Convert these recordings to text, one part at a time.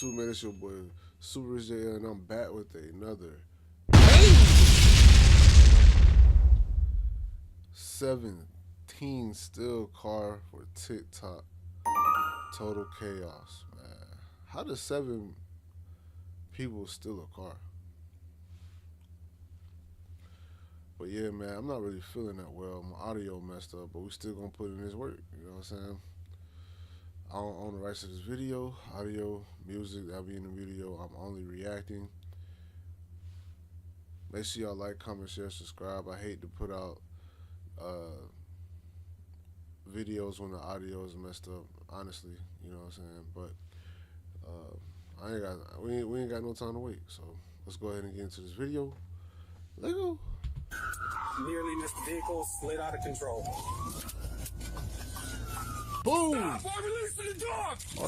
YouTube, man? It's your boy Super Rich J, and I'm back with another 17 still car for TikTok. Total chaos, man. How does 7 people steal a car? But yeah, man, I'm not really feeling that well. My audio messed up, but we still gonna put in this work. You know what I'm saying? I don't own the rights to this video, audio, music that'll be in the video. I'm only reacting. Make sure y'all like, comment, share, subscribe. I hate to put out videos when the audio is messed up. Honestly, you know what I'm saying. But we ain't got no time to wait. So let's go ahead and get into this video. Let's go. Nearly missed the vehicle, slid out of control. Boom!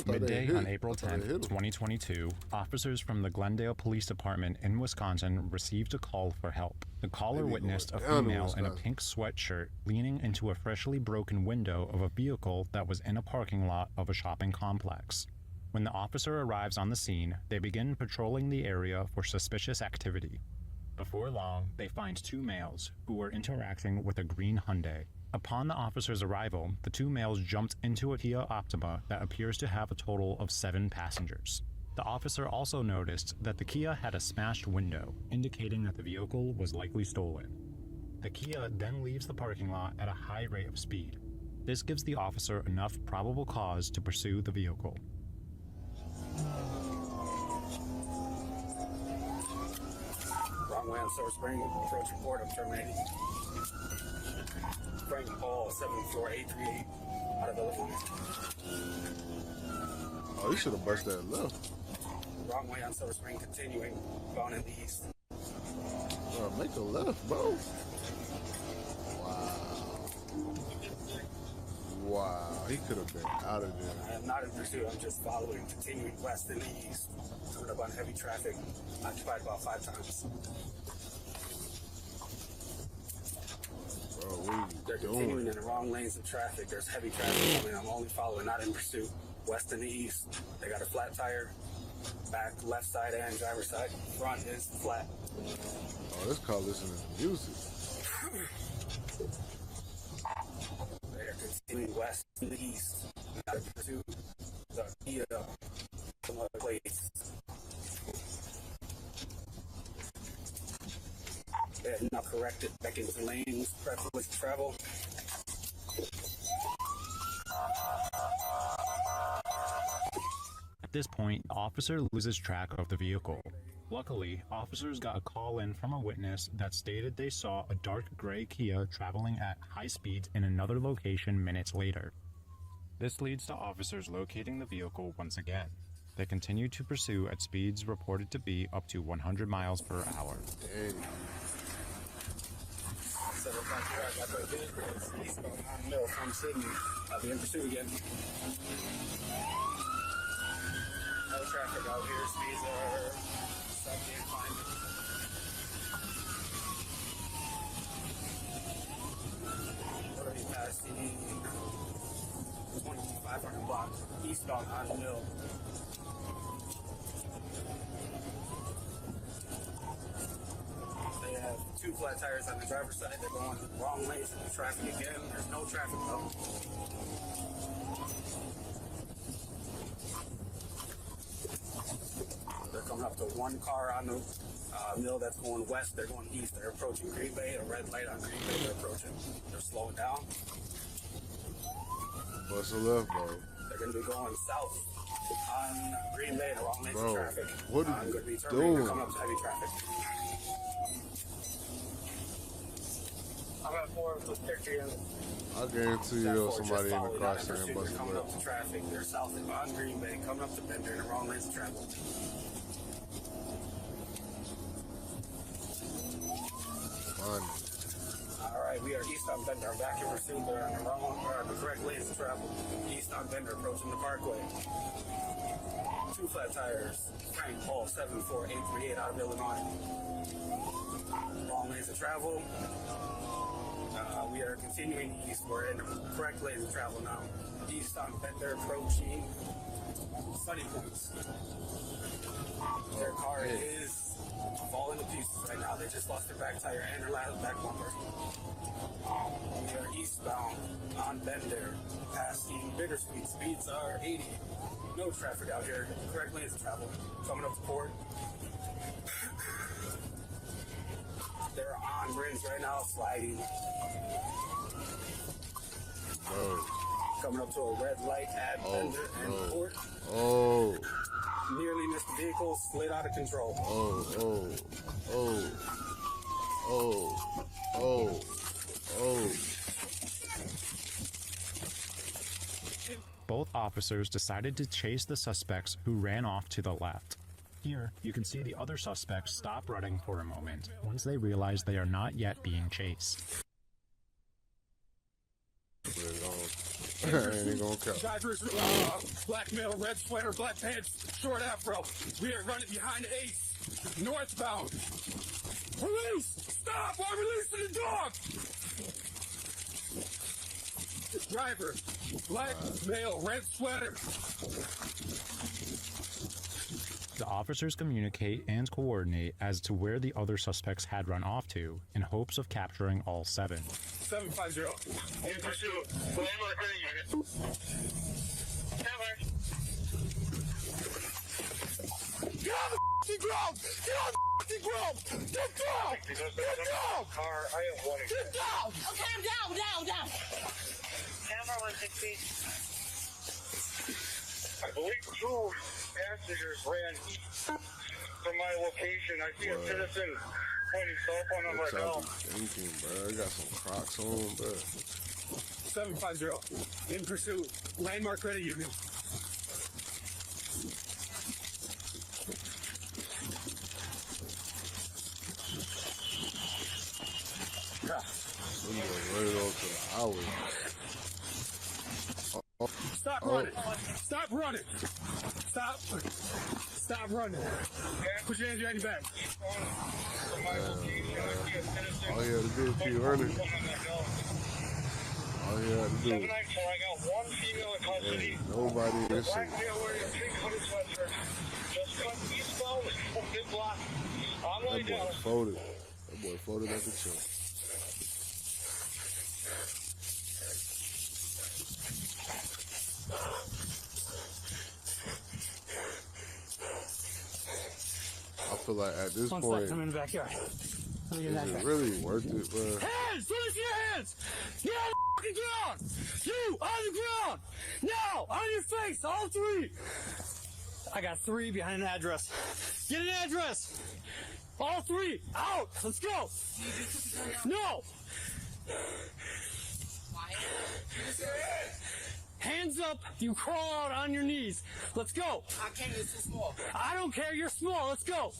Midday on April 10th, 2022, officers from the Glendale Police Department in Wisconsin received a call for help. The caller witnessed a female in a pink sweatshirt leaning into a freshly broken window of a vehicle that was in a parking lot of a shopping complex. When the officer arrives on the scene, they begin patrolling the area for suspicious activity. Before long, they find 2 males who were interacting with a green Hyundai. Upon the officer's arrival, the 2 males jumped into a Kia Optima that appears to have a total of 7 passengers. The officer also noticed that the Kia had a smashed window, indicating that the vehicle was likely stolen. The Kia then leaves the parking lot at a high rate of speed. This gives the officer enough probable cause to pursue the vehicle. Wrong way on Silver Spring, approach report, I'm terminating. Frank Paul, 74838, out of Illinois. Oh, you should have busted that left. Wrong way on Silver Spring, continuing, bound in the east. Make a left, bro. Wow, he could have been out of there. I am not in pursuit, I'm just following, continuing west in the east. Coming up on heavy traffic, occupied about 5 times. Bro, what are They're you continuing doing? in the wrong lanes of traffic. There's heavy traffic coming. I'm only following, not in pursuit. West and the east. They got a flat tire. Back, left side, and driver's side. Front is flat. Oh, this car listening to music. They're continuing west and the east. Not in pursuit. The Kia, some other plates. They have not corrected back into lanes. Preference to travel. At this point, the officer loses track of the vehicle. Luckily, officers got a call in from a witness that stated they saw a dark gray Kia traveling at high speeds in another location minutes later. This leads to officers locating the vehicle once again. They continue to pursue at speeds reported to be up to 100 miles per hour. Dang. 755 eastbound on Mill from Sydney. I'll be in pursuit again. No traffic out here. Speeds are 70 and climbing. Already passing 2500 block eastbound on Mill. They have 2 flat tires on the driver's side. They're going wrong lanes into traffic again. There's no traffic though. They're coming up to 1 car on the mill that's going west. They're going east. They're approaching Green Bay. A red light on Green Bay. They're approaching. They're slowing down. Bust a left, bro. They're going to be going south on Green Bay. The wrong lanes of Bro, traffic. what are I'm you going to be terminated. doing? They're coming up to heavy traffic. I'm at 4 with the picture. I guarantee you there was somebody in the car saying bust a coming up left. to traffic. They're south on Green Bay, coming up to Bender in the wrong lanes of travel. Funny. Alright, we are east on Bender. I'm back in pursuit. They're on the wrong, or the correct lanes of travel. East on Bender, approaching the parkway. 2 flat tires. Frank Paul, 74838 out of Illinois. Wrong lanes of travel. We are continuing east. We're in the correct lanes of travel now. East on Bender, approaching Sunny Points. car is falling to pieces right now. They just lost their back tire and their last back bumper. We are eastbound on Bender, passing Bittersweet. Speeds are 80. No traffic out here. Correct lanes of travel. Coming up to port. They're on rims right now, sliding. Coming up to a red light at Bender and port. Nearly missed the vehicle, slid out of control. Both officers decided to chase the suspects who ran off to the left. Here, you can see the other suspects stop running for a moment once they realize they are not yet being chased. Drivers, black male, red sweater, black pants, short afro. We are running behind Ace, northbound. Police, stop! I'm releasing the dog! Driver, black male, red sweater. The officers communicate and coordinate as to where the other suspects had run off to in hopes of capturing all 7. 750. In pursuit. Get on the f***ing ground! Get on the f***ing ground! Get down! Get down! Car, I am wanting. Get down! Okay, I'm down. Camera 160. I believe 2 passengers ran east from my location. I see a citizen pointing cell phone on my belt. Thinking, bro. I got some Crocs on, bro. 750. In pursuit. Landmark Credit Union. Stop running! Stop running! Stop running! Put your hands behind your back. All you had to do is keep running. All you had to do. 794, I got 1 female in custody. Nobody is Black male wearing a pink hooded sweatshirt. Just cut eastbound, mid block. On my way down. That boy folded like a chump. I feel like at this point, I'm in the backyard. is it really worth it, bro? Hands! Release your hands! Get on the fucking ground! You on the ground! Now! On your face! All 3! I got 3 behind an address. Get an address! All 3! Out! Let's go! No! Hands up! You crawl out on your knees. Let's go! I can't, it's too small. I don't care, you're small. Let's go!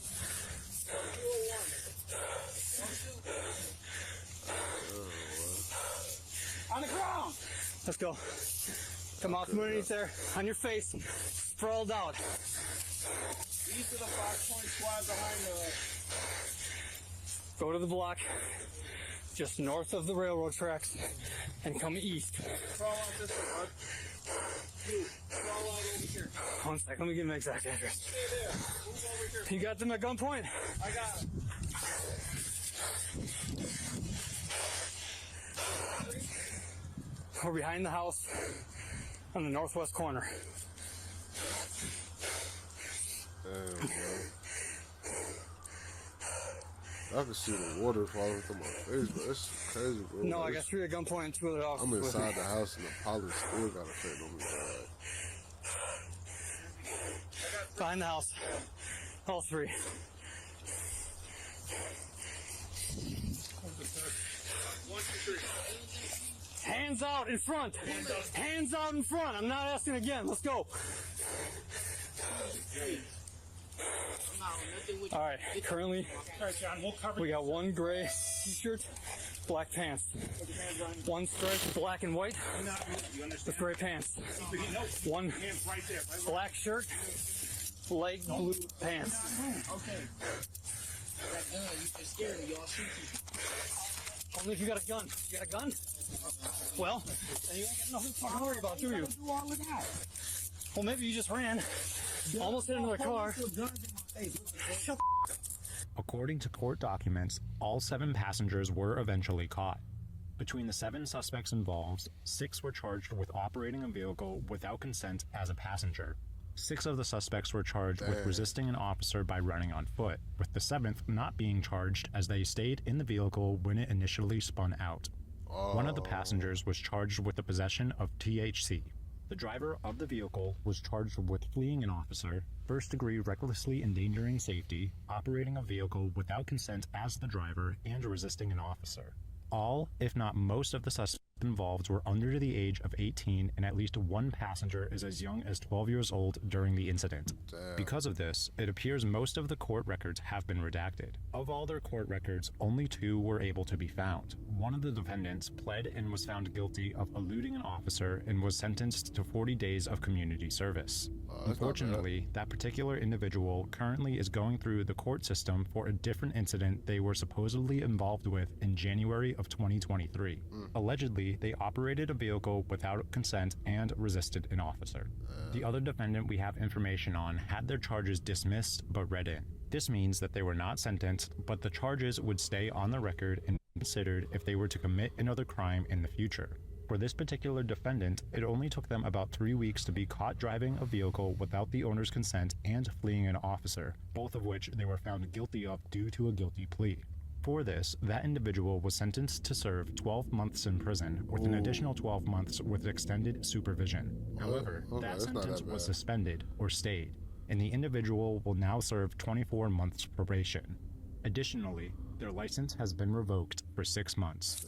On the ground! Let's go. Come out from underneath there. On your face. Sprawled out. These are the 5-point squad behind the... Go to the block. Just north of the railroad tracks. And come east. Crawl out this way, bud. You, crawl out over here. 1 second, let me get my exact address. Stay there. Move over here. You got them at gunpoint? I got it. We're behind the house on the northwest corner. Damn, bro. I can see the water falling from my face, bro. That's crazy, bro. No, I got 3 at gunpoint and 2 other officers. I'm with inside me. the house and the police still got effect on me, bro. Behind the house. All 3. Hands out in front. Hands out in front. I'm not asking again. Let's go. All right. Currently, we got 1 gray t-shirt, black pants. 1 stripe, black and white, with gray pants. 1 black shirt, light blue pants. Only if you got a gun. You got a gun? Well, then you ain't got nothing to fucking worry about, do you? Well, maybe you just ran, almost hit another car, According to court documents, all 7 passengers were eventually caught. Between the 7 suspects involved, 6 were charged with operating a vehicle without consent as a passenger. 6 of the suspects were charged with resisting an officer by running on foot, with the 7th not being charged as they stayed in the vehicle when it initially spun out. One of the passengers was charged with the possession of THC. The driver of the vehicle was charged with fleeing an officer, first-degree recklessly endangering safety, operating a vehicle without consent as the driver, and resisting an officer. All, if not most, of the suspects involved were under the age of 18, and at least one passenger is as young as 12 years old during the incident. Damn. Because of this, it appears most of the court records have been redacted. Of all their court records, only 2 were able to be found. One of the defendants pled and was found guilty of eluding an officer and was sentenced to 40 days of community service. Unfortunately, that particular individual currently is going through the court system for a different incident they were supposedly involved with in January of 2023. Allegedly, they operated a vehicle without consent and resisted an officer. The other defendant we have information on had their charges dismissed but read in. This means that they were not sentenced, but the charges would stay on the record and be considered if they were to commit another crime in the future. For this particular defendant, it only took them about 3 weeks to be caught driving a vehicle without the owner's consent and fleeing an officer, both of which they were found guilty of due to a guilty plea. For this, that individual was sentenced to serve 12 months in prison, with an additional 12 months with extended supervision. However, that sentence was suspended or stayed, and the individual will now serve 24 months probation. Additionally, their license has been revoked for 6 months.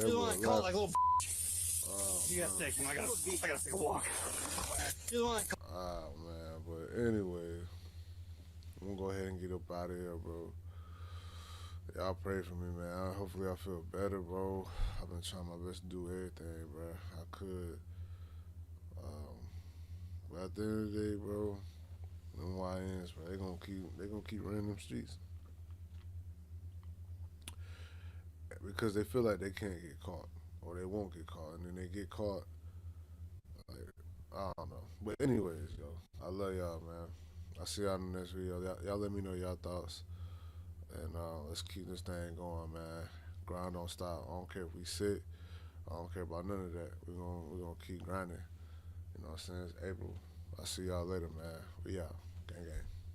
You don't want to call like a little. You gotta take him. I gotta take a walk. You don't want to. Oh man, but anyway, I'm gonna go ahead and get up out of here, bro. Y'all pray for me, man. Hopefully I feel better, bro. I've been trying my best to do everything, bro. I could. But at the end of the day, bro, them YNs, bro, they gonna keep running them streets. Because they feel like they can't get caught, or they won't get caught, and then they get caught. Like, I don't know. But anyways, yo, I love y'all, man. I'll see y'all in the next video. Y'all let me know y'all thoughts. And let's keep this thing going, man. Grind don't stop. I don't care if we sit. I don't care about none of that. We're gonna keep grinding. You know what I'm saying? It's April. I'll see y'all later, man. We out. Gang, gang.